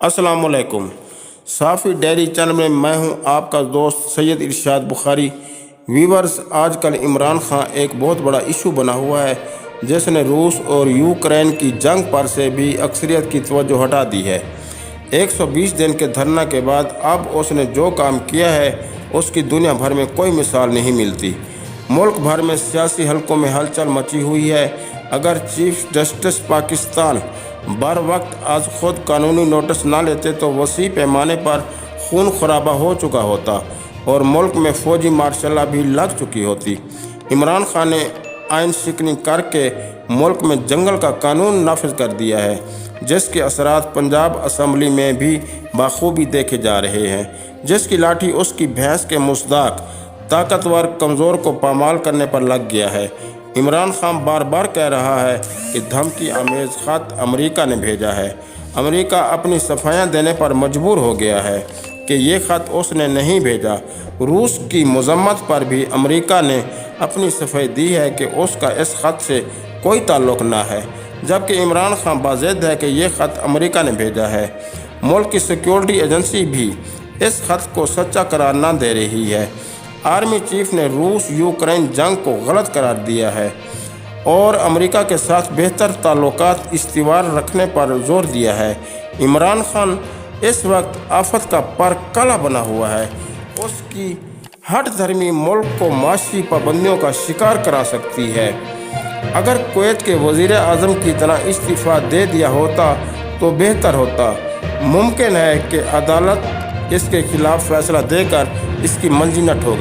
अस्सलाम वालेकुम। साफ़ी dairy channel में मैं हूं आपका दोस्त सैयद इरशाद बुखारी। वीवर्स, आजकल इमरान खान एक बहुत बड़ा इशू बना हुआ है, जिसने रूस और यूक्रेन की जंग पर से भी अक्सरियत की तवज्जो हटा दी है। 120 दिन के धरना के बाद अब उसने जो काम किया है उसकी दुनिया भर में कोई मिसाल नहीं मिलती। मुल्क भर में सियासी हलकों में हलचल मची हुई है। अगर चीफ जस्टिस पाकिस्तान बर वक्त आज खुद कानूनी नोटिस ना लेते तो वसी पैमाने पर खून खराबा हो चुका होता और मुल्क में फ़ौजी मार्शल भी लग चुकी होती। इमरान खान ने आइन शिकनी करके मुल्क में जंगल का कानून नाफिज कर दिया है, जिसके असरात पंजाब असम्बली में भी बखूबी देखे जा रहे हैं। जिसकी लाठी उसकी भैंस के मुस्दाक ताकतवर कमज़ोर को पामाल करने पर लग गया है। इमरान खान बार बार कह रहा है कि धमकी आमेज ख़त अमेरिका ने भेजा है। अमेरिका अपनी सफाइयाँ देने पर मजबूर हो गया है कि ये ख़त उसने नहीं भेजा। रूस की मजम्मत पर भी अमेरिका ने अपनी सफाई दी है कि उसका इस ख़त से कोई ताल्लुक़ ना है, जबकि इमरान खान बाज़िद है कि ये ख़त अमेरिका ने भेजा है। मुल्क की सिक्योरिटी एजेंसी भी इस ख़त को सच्चा करार ना दे रही है। आर्मी चीफ ने रूस यूक्रेन जंग को गलत करार दिया है और अमेरिका के साथ बेहतर ताल्लुकात इस्तिवार रखने पर जोर दिया है। इमरान खान इस वक्त आफत का परकला बना हुआ है। उसकी हट धर्मी मुल्क को माशी पाबंदियों का शिकार करा सकती है। अगर कुवैत के वज़ीर आज़म की तरह इस्तीफ़ा दे दिया होता तो बेहतर होता। मुमकिन है कि अदालत इसके खिलाफ फैसला देकर इसकी मंजी न ठोक